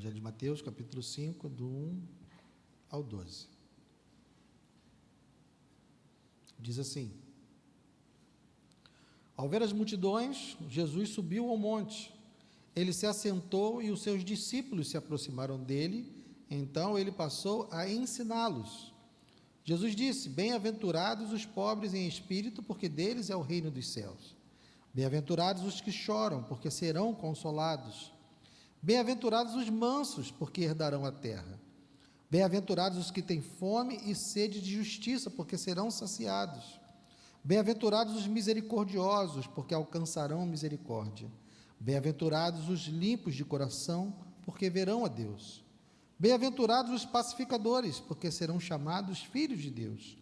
Evangelho de Mateus, capítulo 5, do 1 ao 12. Diz assim: Ao ver as multidões, Jesus subiu ao monte. Ele se assentou e os seus discípulos se aproximaram dele. Então ele passou a ensiná-los. Jesus disse: Bem-aventurados os pobres em espírito, porque deles é o reino dos céus. Bem-aventurados os que choram, porque serão consolados. Bem-aventurados os mansos, porque herdarão a terra. Bem-aventurados os que têm fome e sede de justiça, porque serão saciados. Bem-aventurados os misericordiosos, porque alcançarão misericórdia. Bem-aventurados os limpos de coração, porque verão a Deus. Bem-aventurados os pacificadores, porque serão chamados filhos de Deus.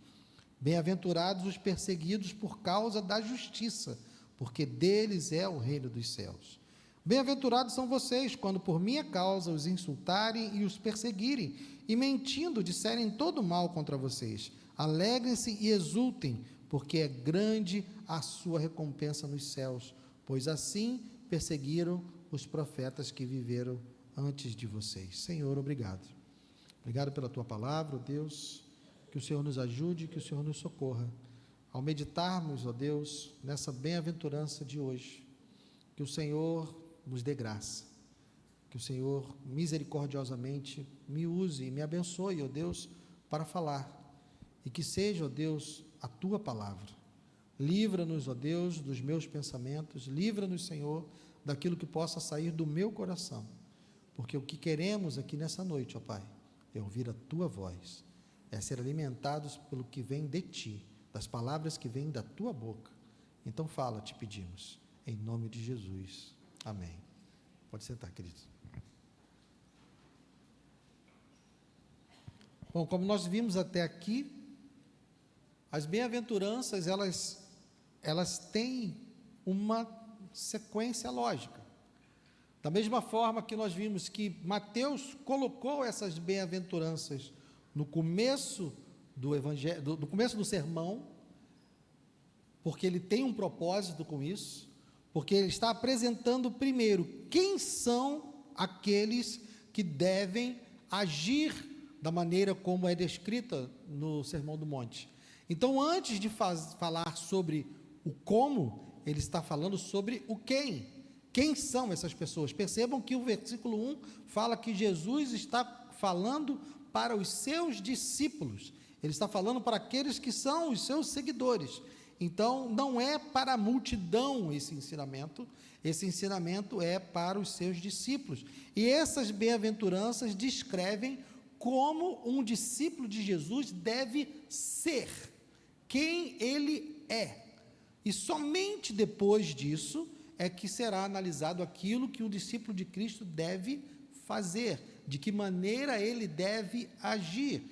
Bem-aventurados os perseguidos por causa da justiça, porque deles é o reino dos céus. Bem-aventurados são vocês, quando por minha causa os insultarem e os perseguirem, e mentindo disserem todo mal contra vocês. Alegrem-se e exultem, porque é grande a sua recompensa nos céus, pois assim perseguiram os profetas que viveram antes de vocês. Senhor, obrigado. Obrigado pela tua palavra, ó Deus, que o Senhor nos ajude, que o Senhor nos socorra. Ao meditarmos, ó Deus, nessa bem-aventurança de hoje, que o Senhor nos dê graça, que o Senhor misericordiosamente me use e me abençoe, ó Deus, para falar, e que seja, ó Deus, a tua palavra. Livra-nos, ó Deus, dos meus pensamentos, livra-nos, Senhor, daquilo que possa sair do meu coração, porque o que queremos aqui nessa noite, ó Pai, é ouvir a tua voz, é ser alimentados pelo que vem de ti, das palavras que vêm da tua boca. Então fala, te pedimos, em nome de Jesus. Amém. Pode sentar, queridos. Bom, como nós vimos até aqui, as bem-aventuranças, elas têm uma sequência lógica. Da mesma forma que nós vimos que Mateus colocou essas bem-aventuranças no começo do evangelho, no começo do sermão, porque ele tem um propósito com isso, porque ele está apresentando primeiro quem são aqueles que devem agir da maneira como é descrita no Sermão do Monte. Então, antes de falar sobre o como, ele está falando sobre o quem. Quem são essas pessoas? Percebam que o versículo 1 fala que Jesus está falando para os seus discípulos. Ele está falando para aqueles que são os seus seguidores. Então, não é para a multidão esse ensinamento é para os seus discípulos. E essas bem-aventuranças descrevem como um discípulo de Jesus deve ser, quem ele é. E somente depois disso é que será analisado aquilo que o discípulo de Cristo deve fazer, de que maneira ele deve agir.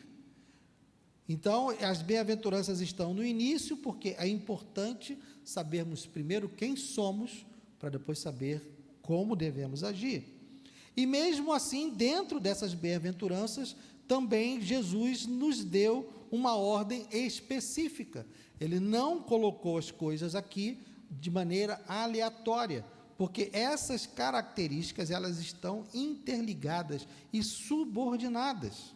Então, as bem-aventuranças estão no início, porque é importante sabermos primeiro quem somos, para depois saber como devemos agir. E mesmo assim, dentro dessas bem-aventuranças, também Jesus nos deu uma ordem específica. Ele não colocou as coisas aqui de maneira aleatória, porque essas características, elas estão interligadas e subordinadas.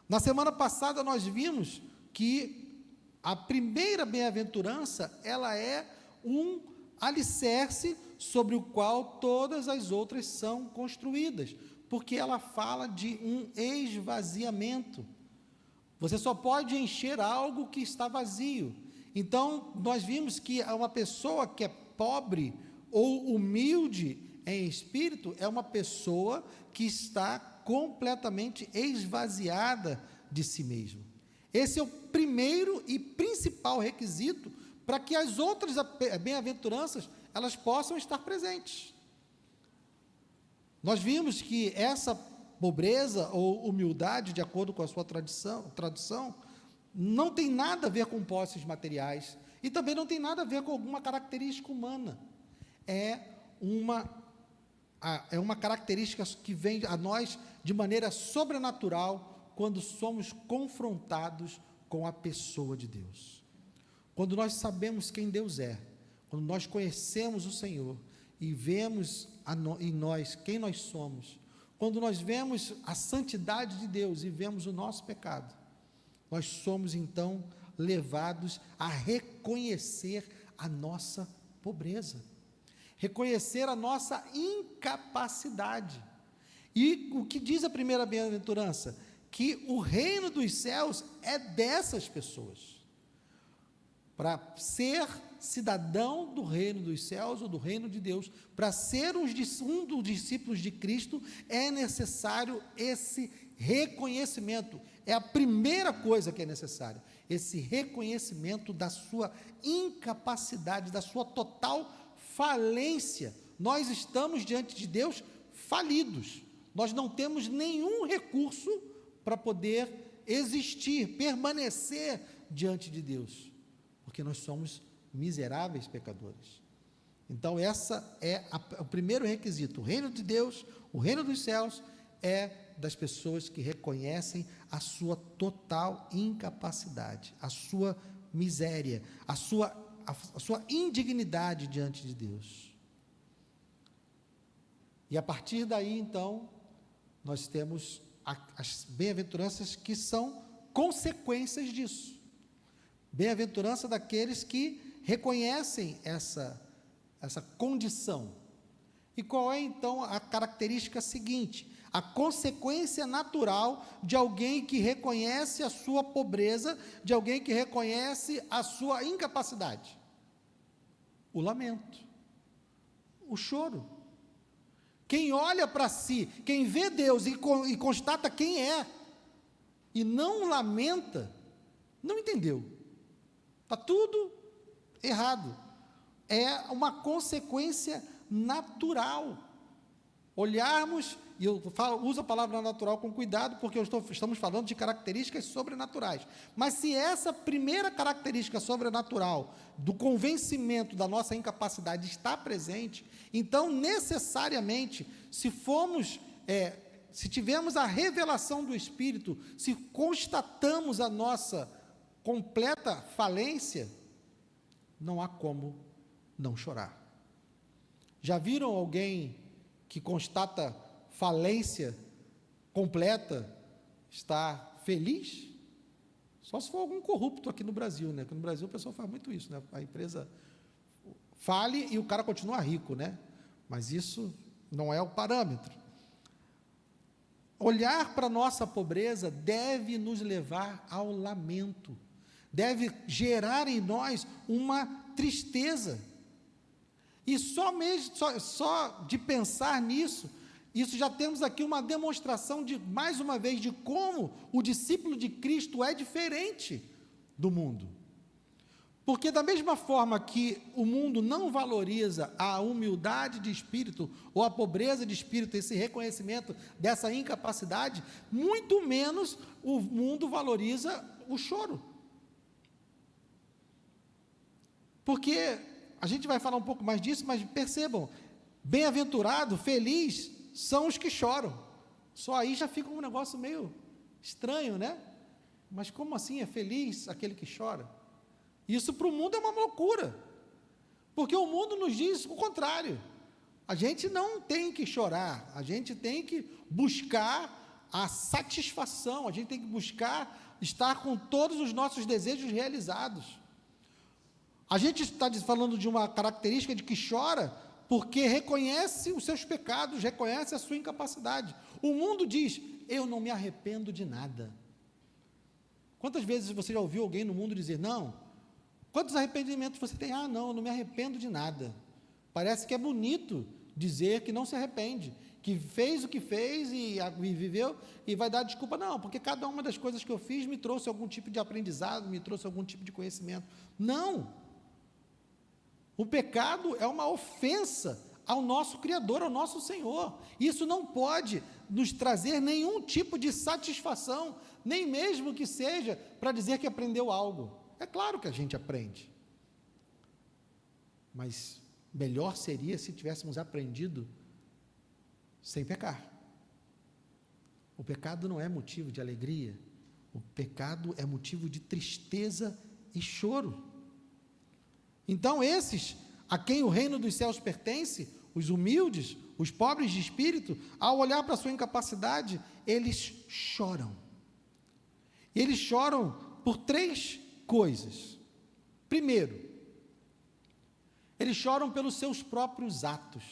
Na semana passada nós vimos que a primeira bem-aventurança, ela é um alicerce sobre o qual todas as outras são construídas, porque ela fala de um esvaziamento. Você só pode encher algo que está vazio. Então, nós vimos que uma pessoa que é pobre ou humilde em espírito é uma pessoa que está completamente esvaziada de si mesmo. Esse é o primeiro e principal requisito para que as outras bem-aventuranças elas possam estar presentes. Nós vimos que essa pobreza ou humildade, de acordo com a sua tradução, não tem nada a ver com posses materiais e também não tem nada a ver com alguma característica humana. É uma característica que vem a nós de maneira sobrenatural quando somos confrontados com a pessoa de Deus. Quando nós sabemos quem Deus é, quando nós conhecemos o Senhor e vemos em nós quem nós somos, quando nós vemos a santidade de Deus e vemos o nosso pecado, nós somos então levados a reconhecer a nossa pobreza, reconhecer a nossa incapacidade. E o que diz a primeira bem-aventurança? Que o reino dos céus é dessas pessoas. Para ser cidadão do reino dos céus ou do reino de Deus, para ser um dos discípulos de Cristo, é necessário esse reconhecimento. É a primeira coisa que é necessária, esse reconhecimento da sua incapacidade, da sua total falência. Nós estamos diante de Deus falidos, nós não temos nenhum recurso para poder existir, permanecer diante de Deus, porque nós somos miseráveis pecadores. Então essa é o primeiro requisito. O reino de Deus, o reino dos céus, é das pessoas que reconhecem a sua total incapacidade, a sua miséria, a sua indignidade diante de Deus. E a partir daí, então, nós temos as bem-aventuranças que são consequências disso. Bem-aventurança daqueles que reconhecem essa condição. E qual é, então, a característica seguinte? A consequência natural de alguém que reconhece a sua pobreza, de alguém que reconhece a sua incapacidade. O lamento, o choro. Quem olha para si, quem vê Deus e constata quem é, e não lamenta, não entendeu. Está tudo errado. É uma consequência natural. Olharmos, e eu uso a palavra natural com cuidado, porque estamos falando de características sobrenaturais. Mas se essa primeira característica sobrenatural, do convencimento da nossa incapacidade, está presente, então, necessariamente, se tivermos a revelação do Espírito, se constatamos a nossa completa falência, não há como não chorar. Já viram alguém que constata falência completa, está feliz? Só se for algum corrupto aqui no Brasil, né? Porque no Brasil o pessoal faz muito isso, né? A empresa fale e o cara continua rico, né? Mas isso não é o parâmetro. Olhar para a nossa pobreza deve nos levar ao lamento, deve gerar em nós uma tristeza. E só de pensar nisso, isso já temos aqui uma demonstração mais uma vez, de como o discípulo de Cristo é diferente do mundo. Porque da mesma forma que o mundo não valoriza a humildade de espírito, ou a pobreza de espírito, esse reconhecimento dessa incapacidade, muito menos o mundo valoriza o choro. Porque a gente vai falar um pouco mais disso, mas percebam, bem-aventurado, feliz, são os que choram. Só aí já fica um negócio meio estranho, né? Mas como assim é feliz aquele que chora? Isso para o mundo é uma loucura, porque o mundo nos diz o contrário. A gente não tem que chorar, a gente tem que buscar a satisfação, a gente tem que buscar estar com todos os nossos desejos realizados. A gente está falando de uma característica de que chora porque reconhece os seus pecados, reconhece a sua incapacidade. O mundo diz, eu não me arrependo de nada. Quantas vezes você já ouviu alguém no mundo dizer, não? Quantos arrependimentos você tem? Ah, não, eu não me arrependo de nada. Parece que é bonito dizer que não se arrepende, que fez o que fez e viveu e vai dar desculpa. Não, porque cada uma das coisas que eu fiz me trouxe algum tipo de aprendizado, me trouxe algum tipo de conhecimento. Não! O pecado é uma ofensa ao nosso Criador, ao nosso Senhor. Isso não pode nos trazer nenhum tipo de satisfação, nem mesmo que seja para dizer que aprendeu algo. É claro que a gente aprende, mas melhor seria se tivéssemos aprendido sem pecar. O pecado não é motivo de alegria, o pecado é motivo de tristeza e choro. Então esses, a quem o reino dos céus pertence, os humildes, os pobres de espírito, ao olhar para a sua incapacidade, eles choram. Eles choram por 3 coisas. Primeiro, eles choram pelos seus próprios atos.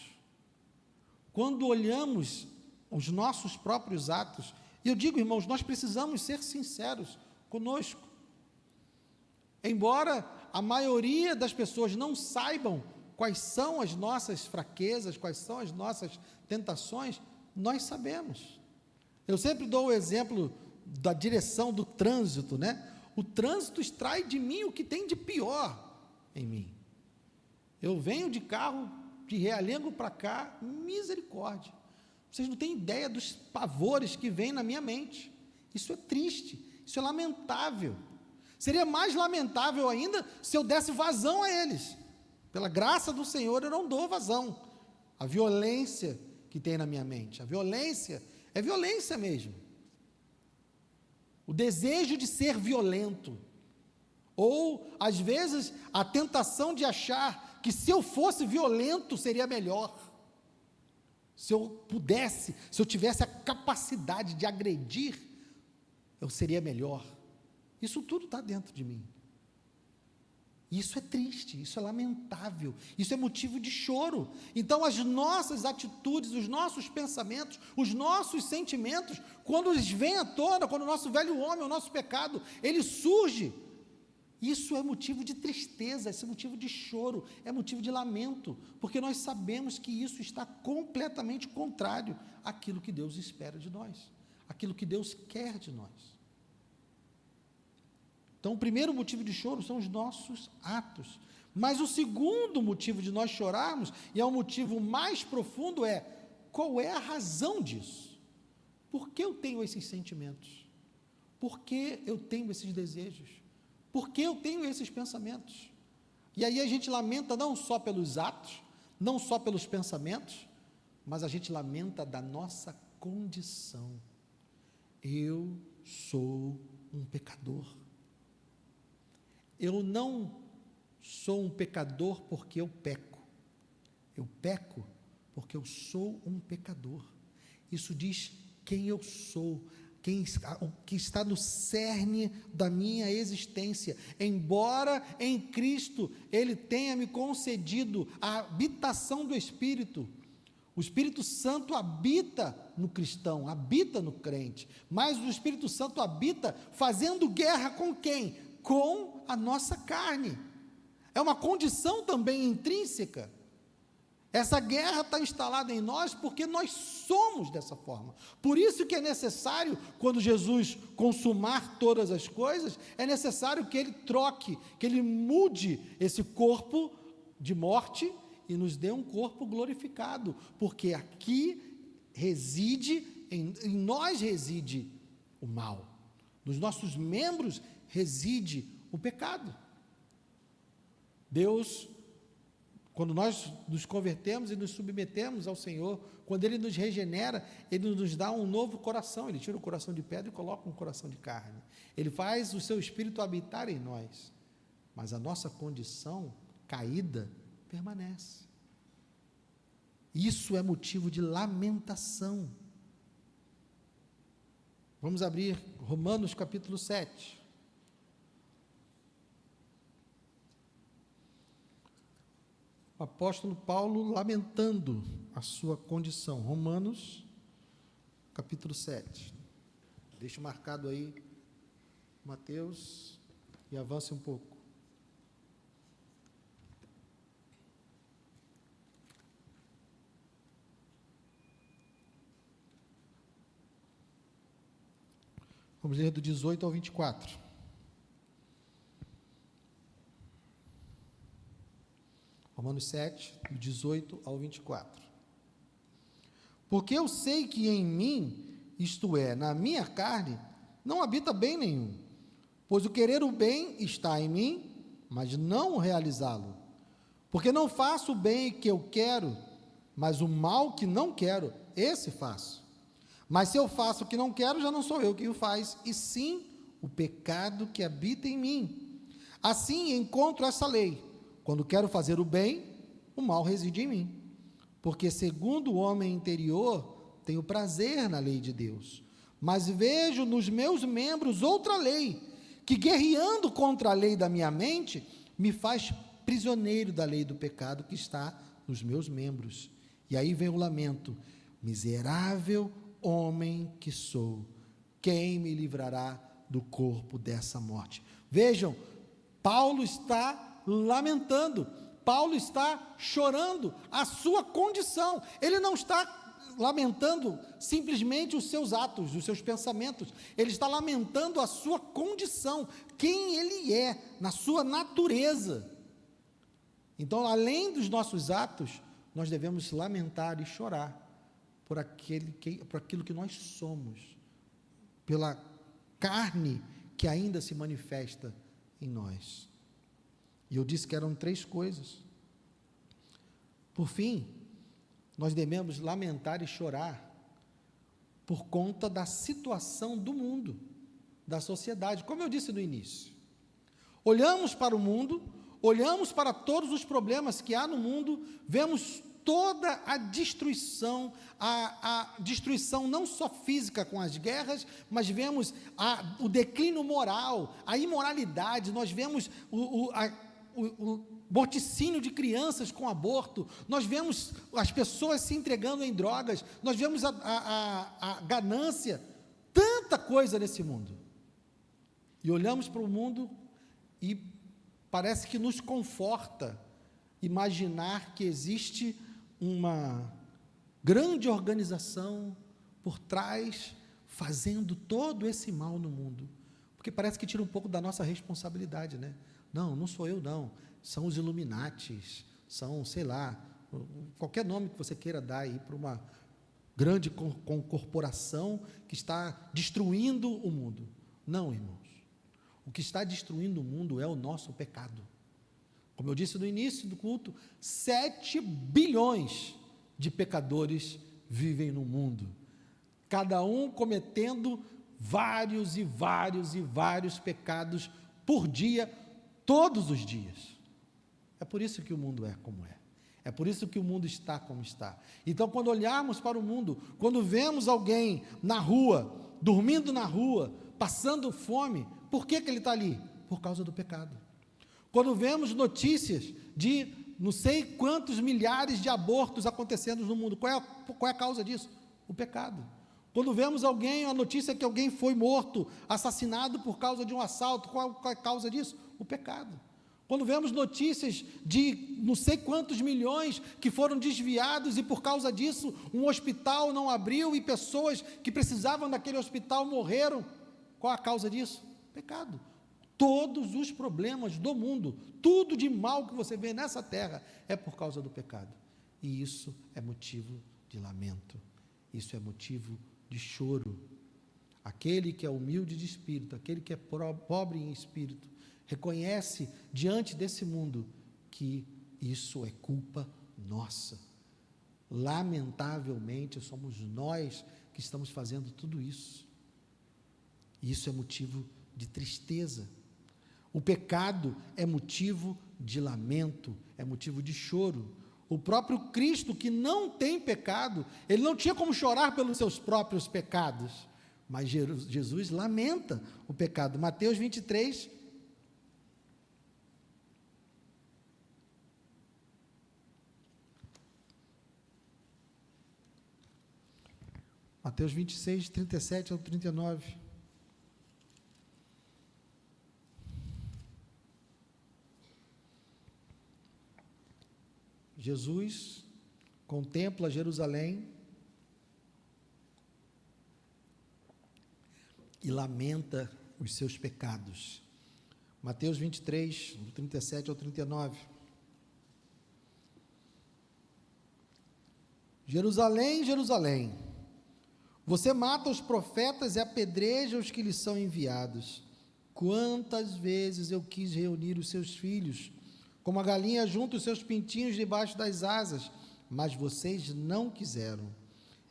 Quando olhamos os nossos próprios atos, e eu digo, irmãos, nós precisamos ser sinceros conosco. Embora a maioria das pessoas não saibam quais são as nossas fraquezas, quais são as nossas tentações, nós sabemos. Eu sempre dou o exemplo da direção do trânsito, né? O trânsito extrai de mim o que tem de pior em mim. Eu venho de carro de Realengo para cá, misericórdia. Vocês não têm ideia dos pavores que vêm na minha mente. Isso é triste, isso é lamentável. Seria mais lamentável ainda se eu desse vazão a eles. Pela graça do Senhor, eu não dou vazão. A violência que tem na minha mente, a violência é violência mesmo. O desejo de ser violento, ou às vezes a tentação de achar que se eu fosse violento seria melhor. Se eu pudesse, se eu tivesse a capacidade de agredir, eu seria melhor. Isso tudo está dentro de mim. Isso é triste, isso é lamentável, isso é motivo de choro. Então as nossas atitudes, os nossos pensamentos, os nossos sentimentos, quando eles vêm à tona, quando o nosso velho homem, o nosso pecado, ele surge, isso é motivo de tristeza, esse é motivo de choro, é motivo de lamento, porque nós sabemos que isso está completamente contrário àquilo que Deus espera de nós, àquilo que Deus quer de nós. Então, o primeiro motivo de choro são os nossos atos. Mas o segundo motivo de nós chorarmos, e é o motivo mais profundo, é: qual é a razão disso? Por que eu tenho esses sentimentos? Por que eu tenho esses desejos? Por que eu tenho esses pensamentos? E aí a gente lamenta não só pelos atos, não só pelos pensamentos, mas a gente lamenta da nossa condição. Eu sou um pecador. Eu não sou um pecador porque eu peco. Eu peco porque eu sou um pecador. Isso diz quem eu sou, o que está no cerne da minha existência. Embora em Cristo Ele tenha me concedido a habitação do Espírito, o Espírito Santo habita no cristão, habita no crente, mas o Espírito Santo habita fazendo guerra com quem? Com a nossa carne. É uma condição também intrínseca. Essa guerra está instalada em nós porque nós somos dessa forma. Por isso que é necessário, quando Jesus consumar todas as coisas, é necessário que Ele troque, que Ele mude esse corpo de morte e nos dê um corpo glorificado, porque aqui reside, em nós reside o mal, nos nossos membros reside o pecado. Deus, quando nós nos convertemos e nos submetemos ao Senhor, quando Ele nos regenera, Ele nos dá um novo coração. Ele tira o coração de pedra e coloca um coração de carne. Ele faz o seu Espírito habitar em nós, mas a nossa condição caída permanece. Isso é motivo de lamentação. Vamos abrir Romanos capítulo 7. O apóstolo Paulo lamentando a sua condição. Romanos, capítulo 7. Deixa marcado aí, Mateus, e avance um pouco. Vamos ler do 18 ao 24. Romanos 7, do 18 ao 24. Porque eu sei que em mim, isto é, na minha carne, não habita bem nenhum, pois o querer o bem está em mim, mas não o realizá-lo. Porque não faço o bem que eu quero, mas o mal que não quero, esse faço. Mas se eu faço o que não quero, já não sou eu quem o faz, e sim o pecado que habita em mim. Assim encontro essa lei: quando quero fazer o bem, o mal reside em mim. porque segundo o homem interior, tenho prazer na lei de Deus, mas vejo nos meus membros outra lei, que guerreando contra a lei da minha mente, me faz prisioneiro da lei do pecado que está nos meus membros. E aí vem o lamento: miserável homem que sou, quem me livrará do corpo dessa morte? Vejam, Paulo está lamentando, Paulo está chorando a sua condição. Ele não está lamentando simplesmente os seus atos, os seus pensamentos, ele está lamentando a sua condição, quem ele é, na sua natureza. Então, além dos nossos atos, nós devemos lamentar e chorar por aquilo que nós somos, pela carne que ainda se manifesta em nós. E eu disse que eram 3 coisas. Por fim, nós devemos lamentar e chorar por conta da situação do mundo, da sociedade. Como eu disse no início, olhamos para o mundo, olhamos para todos os problemas que há no mundo, vemos toda a destruição não só física com as guerras, mas vemos o declínio moral, a imoralidade, nós vemos o morticínio de crianças com aborto, nós vemos as pessoas se entregando em drogas, nós vemos a ganância, tanta coisa nesse mundo. E olhamos para o mundo e parece que nos conforta imaginar que existe uma grande organização por trás, fazendo todo esse mal no mundo, porque parece que tira um pouco da nossa responsabilidade, né? Não sou eu não, são os Illuminatis, são, sei lá, qualquer nome que você queira dar aí para uma grande corporação que está destruindo o mundo. Não, irmãos, o que está destruindo o mundo é o nosso pecado. Como eu disse no início do culto, 7 bilhões de pecadores vivem no mundo, cada um cometendo vários e vários e vários pecados por dia, todos os dias. É por isso que o mundo é como é. É por isso que o mundo está como está. Então, quando olharmos para o mundo, quando vemos alguém na rua, dormindo na rua, passando fome, por que ele está ali? Por causa do pecado. Quando vemos notícias de não sei quantos milhares de abortos acontecendo no mundo, qual é a causa disso? O pecado. Quando vemos a notícia que alguém foi morto, assassinado por causa de um assalto, qual é a causa disso? O pecado. Quando vemos notícias de não sei quantos milhões que foram desviados e por causa disso um hospital não abriu e pessoas que precisavam daquele hospital morreram, qual a causa disso? Pecado. Todos os problemas do mundo, tudo de mal que você vê nessa terra é por causa do pecado. E isso é motivo de lamento, isso é motivo de choro. Aquele que é humilde de espírito, aquele que é pobre em espírito, reconhece diante desse mundo que isso é culpa nossa. Lamentavelmente, somos nós que estamos fazendo tudo isso. E isso é motivo de tristeza. O pecado é motivo de lamento, é motivo de choro. O próprio Cristo, que não tem pecado, ele não tinha como chorar pelos seus próprios pecados, mas Jesus lamenta o pecado. Mateus 23, Mateus 26, 37 ao 39. Jesus contempla Jerusalém e lamenta os seus pecados. Mateus 23, do 37 ao 39. Jerusalém, Jerusalém, você mata os profetas e apedreja os que lhes são enviados. Quantas vezes eu quis reunir os seus filhos, como a galinha junta os seus pintinhos debaixo das asas, mas vocês não quiseram.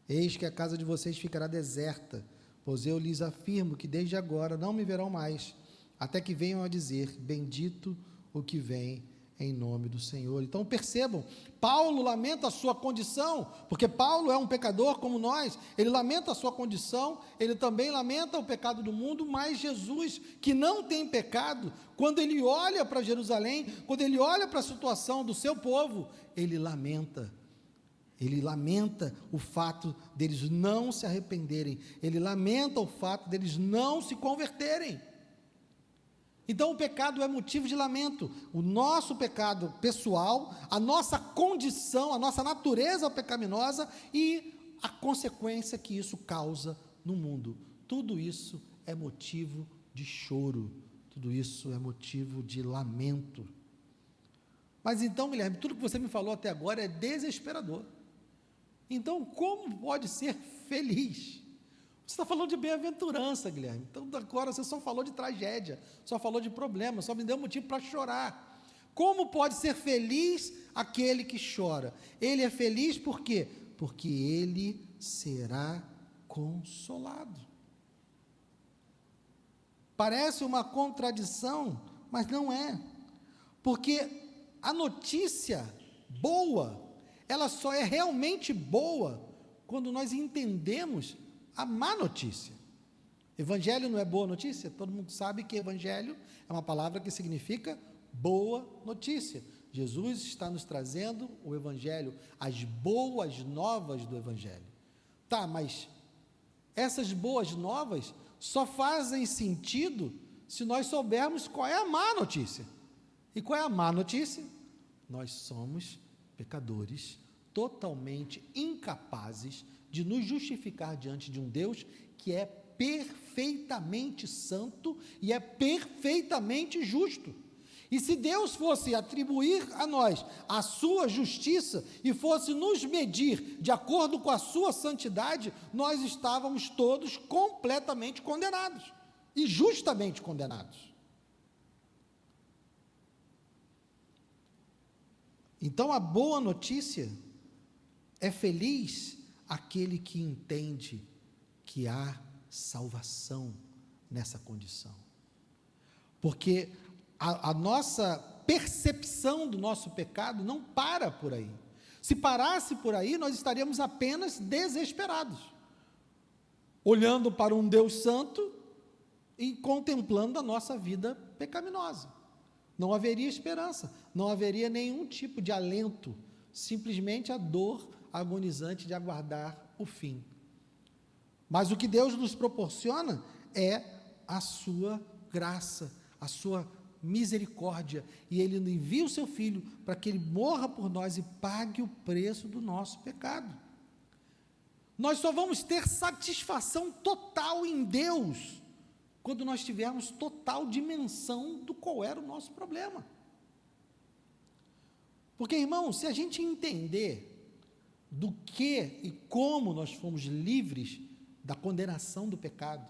Eis que a casa de vocês ficará deserta, pois eu lhes afirmo que desde agora não me verão mais, até que venham a dizer, bendito o que vem em nome do Senhor. Então percebam, Paulo lamenta a sua condição, porque Paulo é um pecador como nós, ele lamenta a sua condição, ele também lamenta o pecado do mundo, mas Jesus, que não tem pecado, quando ele olha para Jerusalém, quando ele olha para a situação do seu povo, ele lamenta o fato deles não se arrependerem, ele lamenta o fato deles não se converterem. Então o pecado é motivo de lamento, o nosso pecado pessoal, a nossa condição, a nossa natureza pecaminosa e a consequência que isso causa no mundo. Tudo isso é motivo de choro, tudo isso é motivo de lamento. Mas então, Guilherme, tudo que você me falou até agora é desesperador. Então, como pode ser feliz? Você está falando de bem-aventurança, Guilherme. Então, agora você só falou de tragédia, só falou de problema, só me deu motivo para chorar. Como pode ser feliz aquele que chora? Ele é feliz por quê? Porque ele será consolado. Parece uma contradição, mas não é. Porque a notícia boa, ela só é realmente boa quando nós entendemos a má notícia. Evangelho não é boa notícia? Todo mundo sabe que evangelho é uma palavra que significa boa notícia. Jesus está nos trazendo o evangelho, as boas novas do evangelho. Tá, mas essas boas novas só fazem sentido se nós soubermos qual é a má notícia. E qual é a má notícia? Nós somos pecadores totalmente incapazes de nos justificar diante de um Deus que é perfeitamente santo e é perfeitamente justo. E se Deus fosse atribuir a nós a sua justiça e fosse nos medir de acordo com a sua santidade, nós estávamos todos completamente condenados e justamente condenados. Então a boa notícia é feliz aquele que entende que há salvação nessa condição, porque a nossa percepção do nosso pecado não para por aí. Se parasse por aí, nós estaríamos apenas desesperados, olhando para um Deus santo e contemplando a nossa vida pecaminosa. Não haveria esperança, não haveria nenhum tipo de alento, simplesmente a dor agonizante de aguardar o fim. Mas o que Deus nos proporciona é a sua graça, a sua misericórdia, e Ele envia o seu Filho para que Ele morra por nós e pague o preço do nosso pecado. Nós só vamos ter satisfação total em Deus quando nós tivermos total dimensão do qual era o nosso problema. Porque, irmão, se a gente entender do que e como nós fomos livres da condenação do pecado,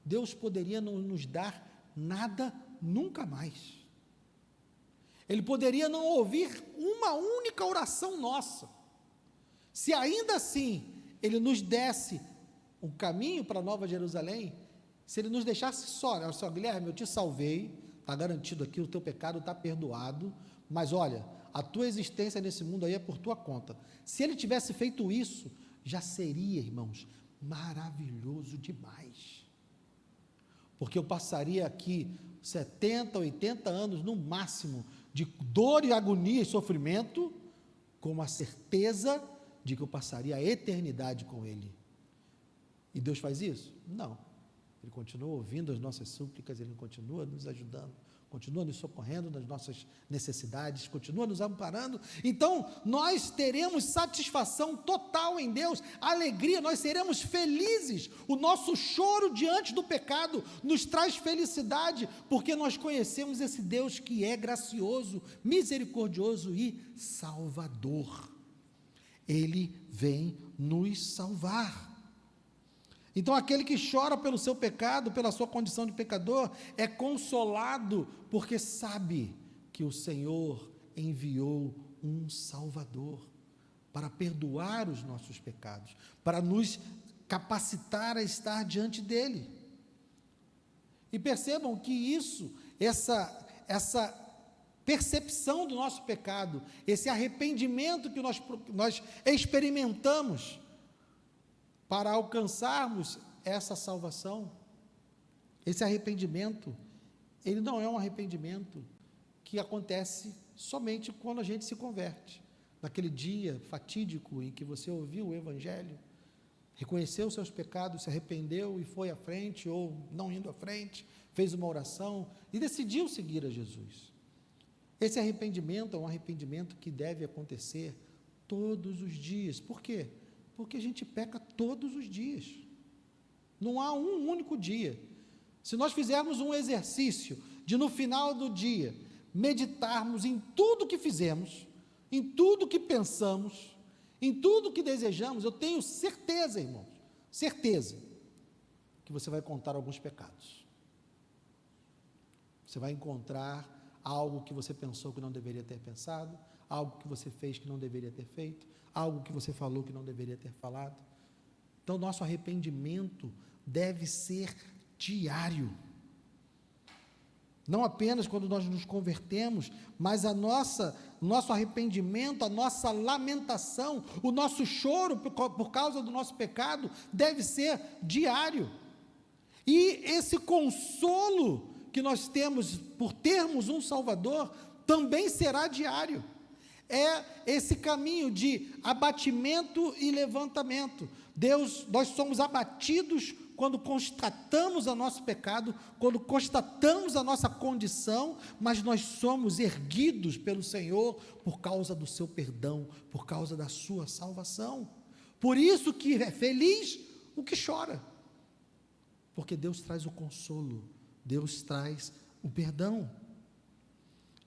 Deus poderia não nos dar nada nunca mais. Ele poderia não ouvir uma única oração nossa. Se ainda assim Ele nos desse um caminho para a Nova Jerusalém, se Ele nos deixasse só, olha só, Guilherme, eu te salvei, está garantido aqui, o teu pecado está perdoado, mas olha, a tua existência nesse mundo aí é por tua conta. Se Ele tivesse feito isso, já seria, irmãos, maravilhoso demais. Porque eu passaria aqui 70, 80 anos no máximo de dor e agonia e sofrimento, com a certeza de que eu passaria a eternidade com Ele. E Deus faz isso? Não. Ele continua ouvindo as nossas súplicas, Ele continua nos ajudando, continua nos socorrendo nas nossas necessidades, continua nos amparando. Então, nós teremos satisfação total em Deus, alegria, nós seremos felizes. O nosso choro diante do pecado nos traz felicidade, porque nós conhecemos esse Deus que é gracioso, misericordioso e salvador. Ele vem nos salvar. Então, aquele que chora pelo seu pecado, pela sua condição de pecador, é consolado, porque sabe que o Senhor enviou um Salvador para perdoar os nossos pecados, para nos capacitar a estar diante dEle. E percebam que isso, essa percepção do nosso pecado, esse arrependimento que nós experimentamos para alcançarmos essa salvação, esse arrependimento, ele não é um arrependimento que acontece somente quando a gente se converte. Naquele dia fatídico em que você ouviu o Evangelho, reconheceu os seus pecados, se arrependeu e foi à frente, ou não indo à frente, fez uma oração e decidiu seguir a Jesus. Esse arrependimento é um arrependimento que deve acontecer todos os dias. Por quê? Porque a gente peca todos os dias. Não há um único dia. Se nós fizermos um exercício de, no final do dia, meditarmos em tudo que fizemos, em tudo que pensamos, em tudo que desejamos, eu tenho certeza, irmãos, certeza, que você vai contar alguns pecados. Você vai encontrar algo que você pensou que não deveria ter pensado, algo que você fez que não deveria ter feito, algo que você falou que não deveria ter falado. Então, nosso arrependimento deve ser diário. Não apenas quando nós nos convertemos, mas nosso arrependimento, a nossa lamentação, o nosso choro por causa do nosso pecado deve ser diário. E esse consolo que nós temos por termos um Salvador também será diário. É esse caminho de abatimento e levantamento. Nós somos abatidos quando constatamos o nosso pecado, quando constatamos a nossa condição, mas nós somos erguidos pelo Senhor por causa do seu perdão, por causa da sua salvação. Por isso que é feliz o que chora, porque Deus traz o consolo, Deus traz o perdão.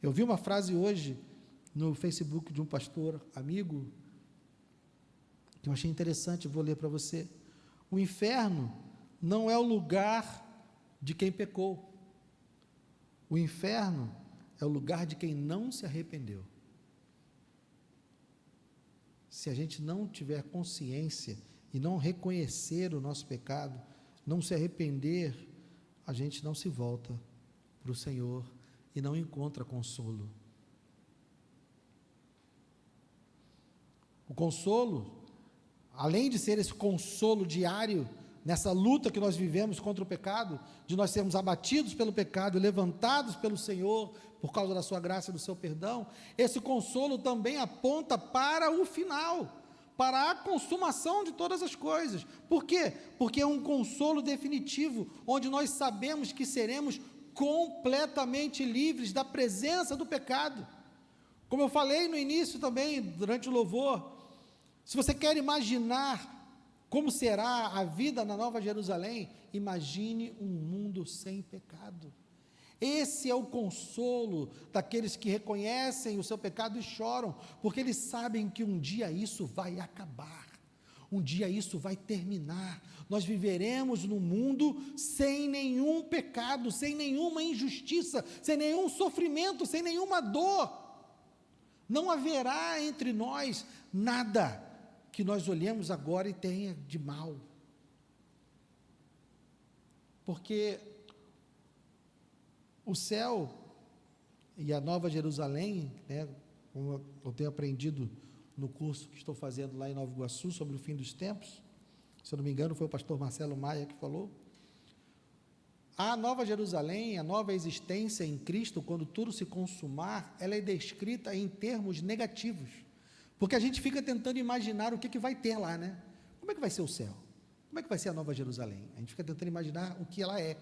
Eu vi uma frase hoje no Facebook de um pastor amigo, que eu achei interessante, vou ler para você. O inferno não é o lugar de quem pecou. O inferno é o lugar de quem não se arrependeu. Se a gente não tiver consciência e não reconhecer o nosso pecado, não se arrepender, a gente não se volta para o Senhor e não encontra consolo. O consolo, além de ser esse consolo diário, nessa luta que nós vivemos contra o pecado, de nós sermos abatidos pelo pecado, levantados pelo Senhor, por causa da sua graça e do seu perdão, esse consolo também aponta para o final, para a consumação de todas as coisas. Por quê? Porque é um consolo definitivo, onde nós sabemos que seremos completamente livres da presença do pecado. Como eu falei no início também, durante o louvor, se você quer imaginar como será a vida na Nova Jerusalém, imagine um mundo sem pecado. Esse é o consolo daqueles que reconhecem o seu pecado e choram, porque eles sabem que um dia isso vai acabar, um dia isso vai terminar. Nós viveremos num mundo sem nenhum pecado, sem nenhuma injustiça, sem nenhum sofrimento, sem nenhuma dor. Não haverá entre nós nada que nós olhemos agora e tenha de mal, porque o céu e a Nova Jerusalém, como eu tenho aprendido no curso que estou fazendo lá em Nova Iguaçu, sobre o fim dos tempos, se eu não me engano foi o pastor Marcelo Maia que falou, a Nova Jerusalém, a nova existência em Cristo, quando tudo se consumar, ela é descrita em termos negativos, porque a gente fica tentando imaginar o que vai ter lá, né? Como é que vai ser o céu? Como é que vai ser a Nova Jerusalém? A gente fica tentando imaginar o que ela é.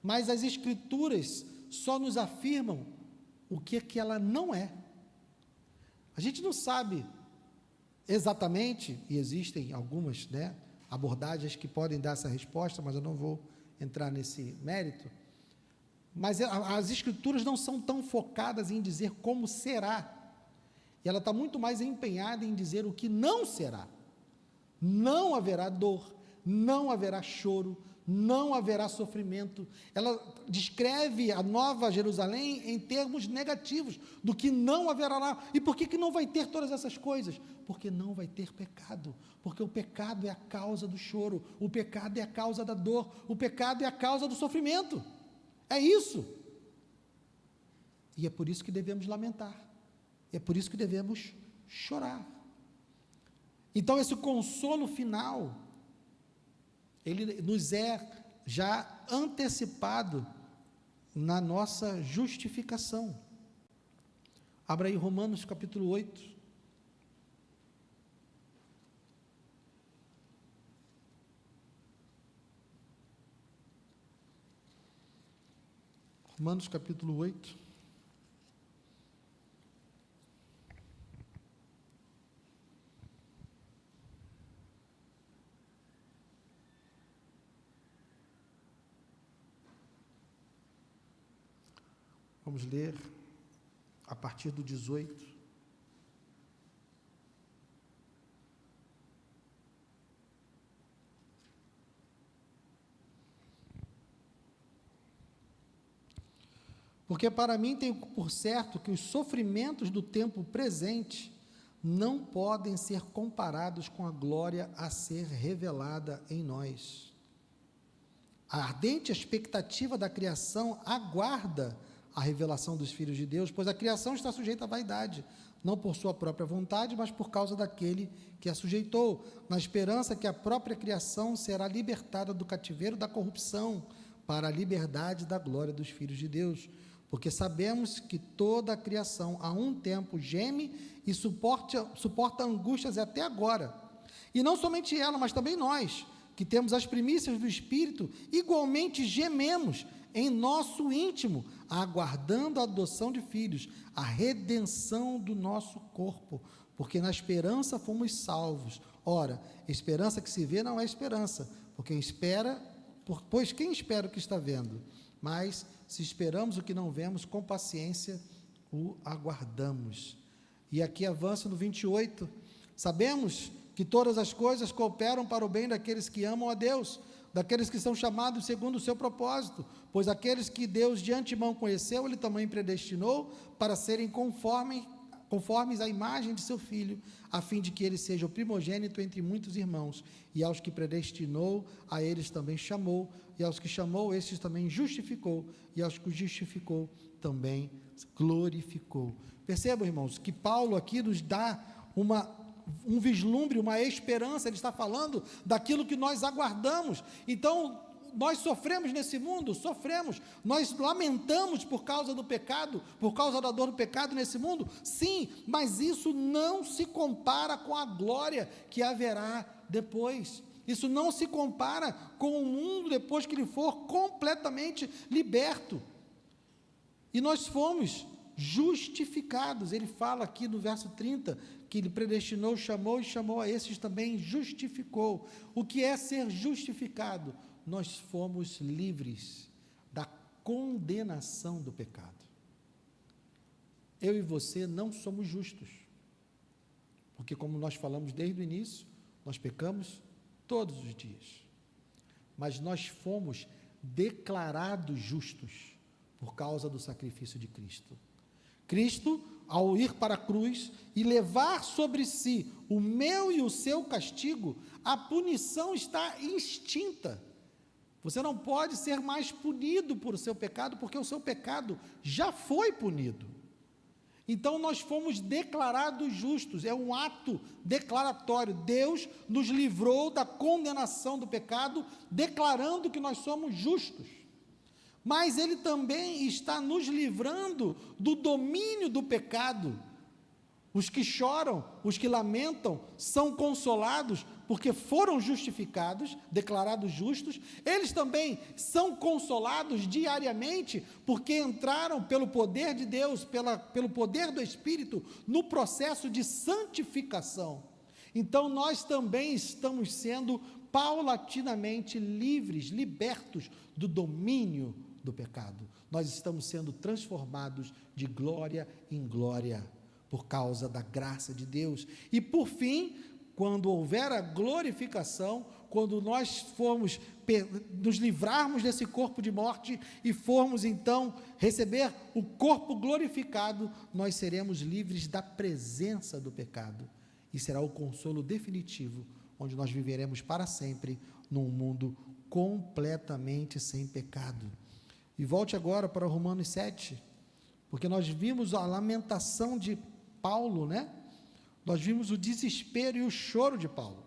Mas as Escrituras só nos afirmam o que ela não é. A gente não sabe exatamente, e existem algumas abordagens que podem dar essa resposta, mas eu não vou entrar nesse mérito. Mas as Escrituras não são tão focadas em dizer como será. E ela está muito mais empenhada em dizer o que não será. Não haverá dor, não haverá choro, não haverá sofrimento. Ela descreve a Nova Jerusalém em termos negativos, do que não haverá lá. E por que não vai ter todas essas coisas? Porque não vai ter pecado, porque o pecado é a causa do choro, o pecado é a causa da dor, o pecado é a causa do sofrimento. É isso. E é por isso que devemos lamentar. É por isso que devemos chorar. Então, esse consolo final, ele nos é já antecipado na nossa justificação. Abra aí Romanos capítulo 8. Romanos capítulo 8. Vamos ler a partir do 18. Porque para mim tenho por certo que os sofrimentos do tempo presente não podem ser comparados com a glória a ser revelada em nós. A ardente expectativa da criação aguarda a revelação dos filhos de Deus, pois a criação está sujeita à vaidade, não por sua própria vontade, mas por causa daquele que a sujeitou, na esperança que a própria criação será libertada do cativeiro da corrupção, para a liberdade da glória dos filhos de Deus. Porque sabemos que toda a criação, a um tempo, geme e suporta angústias até agora. E não somente ela, mas também nós, que temos as primícias do Espírito, igualmente gememos em nosso íntimo, aguardando a adoção de filhos, a redenção do nosso corpo, porque na esperança fomos salvos. Ora, esperança que se vê não é esperança, pois quem espera o que está vendo? Mas, se esperamos o que não vemos, com paciência o aguardamos. E aqui avança no 28, sabemos que todas as coisas cooperam para o bem daqueles que amam a Deus, daqueles que são chamados segundo o seu propósito, pois aqueles que Deus de antemão conheceu, Ele também predestinou para serem conformes à imagem de seu Filho, a fim de que ele seja o primogênito entre muitos irmãos. E aos que predestinou, a eles também chamou, e aos que chamou, estes também justificou, e aos que justificou, também glorificou. Percebam, irmãos, que Paulo aqui nos dá um vislumbre, uma esperança. Ele está falando daquilo que nós aguardamos. Então, nós sofremos nesse mundo, nós lamentamos por causa do pecado, por causa da dor do pecado nesse mundo, sim, mas isso não se compara com a glória que haverá depois. Isso não se compara com o mundo depois que ele for completamente liberto. E nós fomos justificados. Ele fala aqui no verso 30, que ele predestinou, chamou, e chamou a esses também, justificou. O que é ser justificado? Nós fomos livres da condenação do pecado. Eu e você não somos justos, porque, como nós falamos desde o início, nós pecamos todos os dias, mas nós fomos declarados justos por causa do sacrifício de Cristo. Cristo, ao ir para a cruz e levar sobre si o meu e o seu castigo, a punição está extinta. Você não pode ser mais punido por seu pecado, porque o seu pecado já foi punido. Então, nós fomos declarados justos, é um ato declaratório. Deus nos livrou da condenação do pecado, declarando que nós somos justos. Mas Ele também está nos livrando do domínio do pecado. Os que choram, os que lamentam, são consolados, porque foram justificados, declarados justos. Eles também são consolados diariamente, porque entraram pelo poder de Deus, pelo poder do Espírito, no processo de santificação. Então, nós também estamos sendo paulatinamente livres, libertos do domínio do pecado. Nós estamos sendo transformados de glória em glória, por causa da graça de Deus. E por fim, quando houver a glorificação, quando nós nos livrarmos desse corpo de morte e formos então receber o corpo glorificado, nós seremos livres da presença do pecado, e será o consolo definitivo, onde nós viveremos para sempre num mundo completamente sem pecado. E volte agora para Romanos 7, porque nós vimos a lamentação de Paulo, né? Nós vimos o desespero e o choro de Paulo.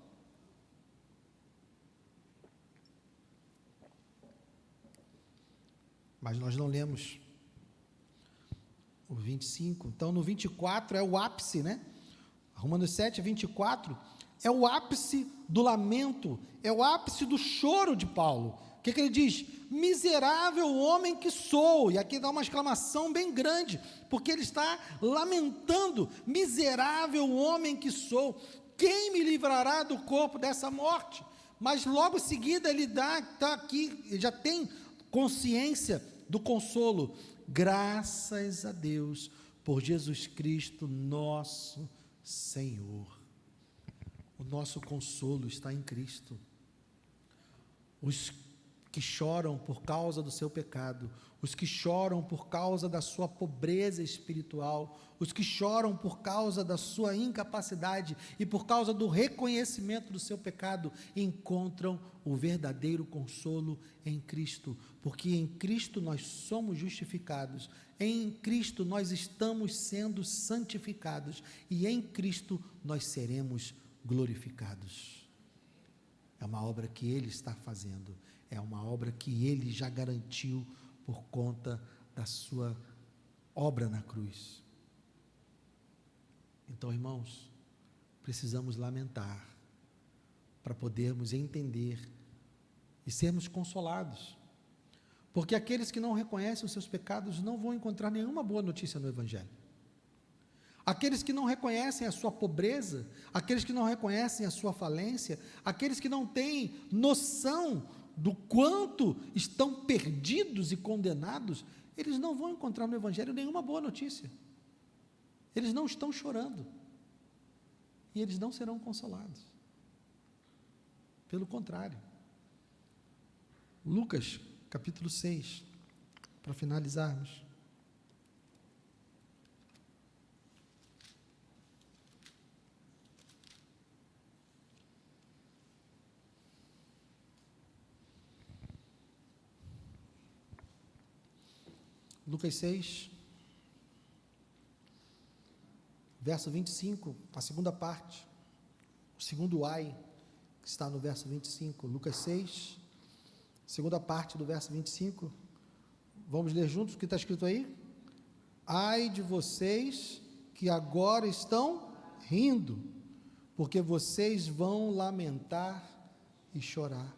Mas nós não lemos o 25. Então, no 24 é o ápice, né? Romanos 7, 24 é o ápice do lamento, é o ápice do choro de Paulo. O que ele diz? Miserável homem que sou. E aqui dá uma exclamação bem grande, porque ele está lamentando: miserável homem que sou, quem me livrará do corpo dessa morte? Mas logo em seguida ele está aqui, ele já tem consciência do consolo. Graças a Deus por Jesus Cristo nosso Senhor. O nosso consolo está em Cristo. Os que choram por causa do seu pecado, os que choram por causa da sua pobreza espiritual, os que choram por causa da sua incapacidade e por causa do reconhecimento do seu pecado, encontram o verdadeiro consolo em Cristo, porque em Cristo nós somos justificados, em Cristo nós estamos sendo santificados e em Cristo nós seremos glorificados. É uma obra que Ele está fazendo, é uma obra que Ele já garantiu por conta da sua obra na cruz. Então, irmãos, precisamos lamentar para podermos entender e sermos consolados, porque aqueles que não reconhecem os seus pecados não vão encontrar nenhuma boa notícia no Evangelho. Aqueles que não reconhecem a sua pobreza, aqueles que não reconhecem a sua falência, aqueles que não têm noção do quanto estão perdidos e condenados, eles não vão encontrar no Evangelho nenhuma boa notícia. Eles não estão chorando e eles não serão consolados. Pelo contrário. Lucas, capítulo 6, para finalizarmos. Lucas 6, verso 25, a segunda parte, o segundo ai, que está no verso 25, Lucas 6, segunda parte do verso 25, vamos ler juntos o que está escrito aí? Ai de vocês que agora estão rindo, porque vocês vão lamentar e chorar.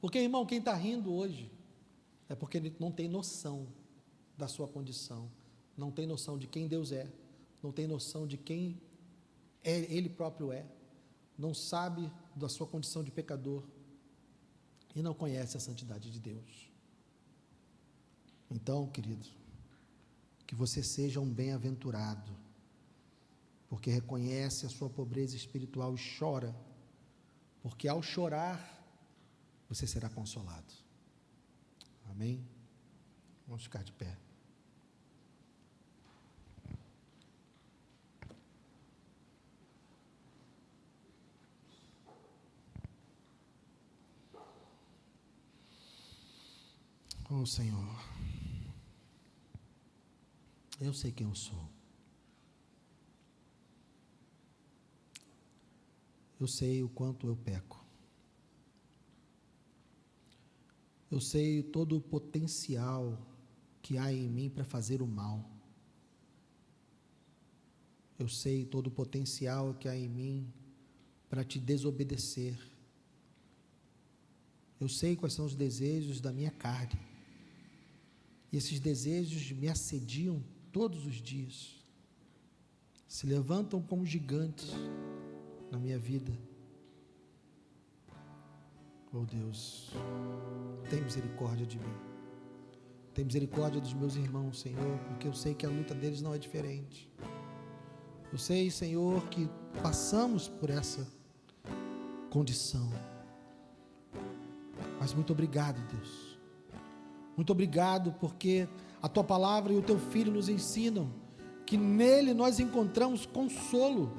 Porque, irmão, quem está rindo hoje, é porque ele não tem noção da sua condição, não tem noção de quem Deus é, não tem noção de quem Ele próprio é, não sabe da sua condição de pecador e não conhece a santidade de Deus. Então, querido, que você seja um bem-aventurado, porque reconhece a sua pobreza espiritual e chora, porque ao chorar, você será consolado. Amém? Vamos ficar de pé. Oh, Senhor, eu sei quem eu sou. Eu sei o quanto eu peco. Eu sei todo o potencial que há em mim para fazer o mal. Eu sei todo o potencial que há em mim para te desobedecer. Eu sei quais são os desejos da minha carne. E esses desejos me assediam todos os dias. Se levantam como gigantes na minha vida. Oh Deus, tem misericórdia de mim. Tem misericórdia dos meus irmãos, Senhor, porque eu sei que a luta deles não é diferente. Eu sei, Senhor, que passamos por essa condição. Mas muito obrigado, Deus. Muito obrigado porque a Tua palavra e o Teu Filho nos ensinam que nele nós encontramos consolo.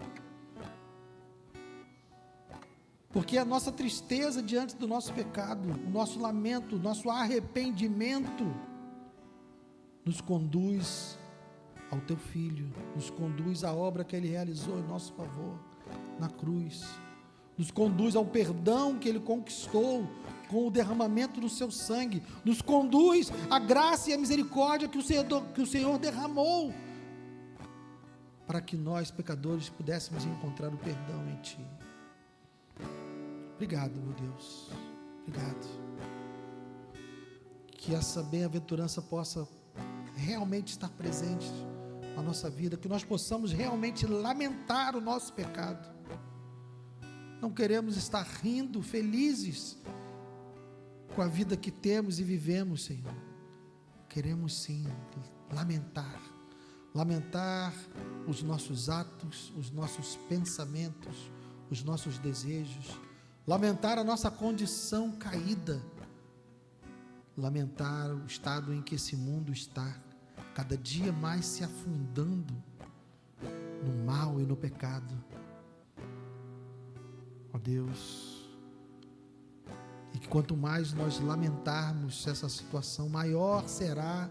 Porque a nossa tristeza diante do nosso pecado, o nosso lamento, o nosso arrependimento, nos conduz ao teu Filho, nos conduz à obra que Ele realizou em nosso favor, na cruz, nos conduz ao perdão que Ele conquistou com o derramamento do seu sangue, nos conduz à graça e à misericórdia que o Senhor derramou, para que nós, pecadores, pudéssemos encontrar o perdão em Ti. Obrigado, meu Deus, obrigado, que essa bem-aventurança possa realmente estar presente na nossa vida, que nós possamos realmente lamentar o nosso pecado. Não queremos estar rindo, felizes com a vida que temos e vivemos, Senhor. Queremos sim lamentar os nossos atos, os nossos pensamentos, os nossos desejos, lamentar a nossa condição caída, lamentar o estado em que esse mundo está, cada dia mais se afundando no mal e no pecado. Ó Deus, e que quanto mais nós lamentarmos essa situação, maior será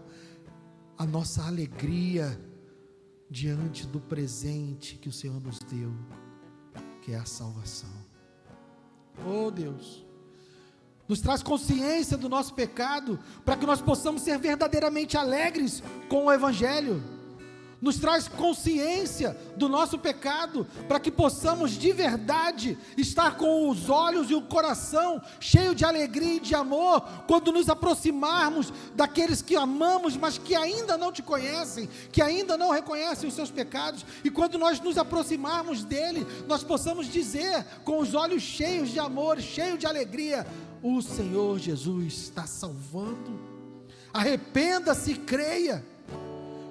a nossa alegria diante do presente que o Senhor nos deu, que é a salvação. Oh Deus, nos traz consciência do nosso pecado, para que nós possamos ser verdadeiramente alegres com o Evangelho. Nos traz consciência do nosso pecado, para que possamos de verdade estar com os olhos e o coração cheio de alegria e de amor, quando nos aproximarmos daqueles que amamos, mas que ainda não te conhecem, que ainda não reconhecem os seus pecados, e quando nós nos aproximarmos dele, nós possamos dizer com os olhos cheios de amor, cheios de alegria: o Senhor Jesus está salvando. Arrependa-se e creia.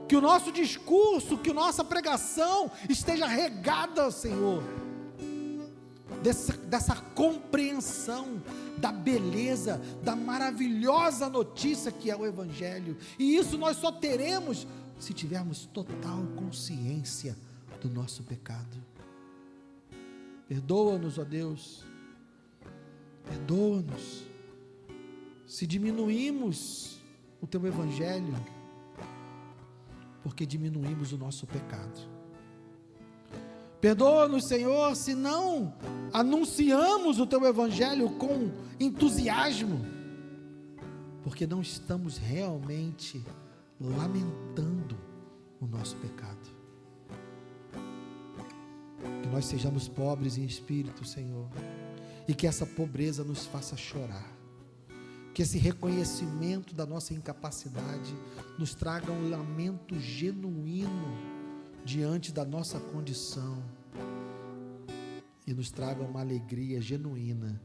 Que o nosso discurso, que a nossa pregação esteja regada, Senhor, dessa compreensão da beleza, da maravilhosa notícia que é o Evangelho. E isso nós só teremos se tivermos total consciência do nosso pecado. Perdoa-nos, ó Deus, perdoa-nos se diminuímos o Teu Evangelho, porque diminuímos o nosso pecado. Perdoa-nos, Senhor, se não anunciamos o Teu Evangelho com entusiasmo, porque não estamos realmente lamentando o nosso pecado. Que nós sejamos pobres em espírito, Senhor, e que essa pobreza nos faça chorar. Que esse reconhecimento da nossa incapacidade nos traga um lamento genuíno diante da nossa condição e nos traga uma alegria genuína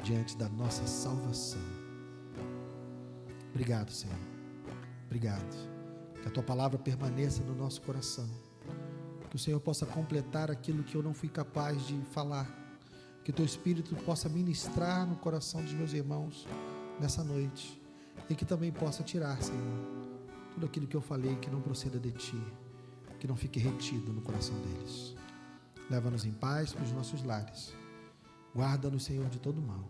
diante da nossa salvação. Obrigado, Senhor. Obrigado. Que a Tua palavra permaneça no nosso coração. Que o Senhor possa completar aquilo que eu não fui capaz de falar. Que o Teu Espírito possa ministrar no coração dos meus irmãos nessa noite, e que também possa tirar, Senhor, tudo aquilo que eu falei que não proceda de Ti, que não fique retido no coração deles. Leva-nos em paz para os nossos lares, guarda-nos, Senhor, de todo mal,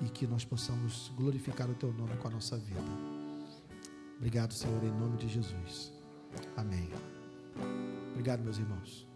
e que nós possamos glorificar o Teu nome com a nossa vida. Obrigado, Senhor, em nome de Jesus. Amém. Obrigado, meus irmãos.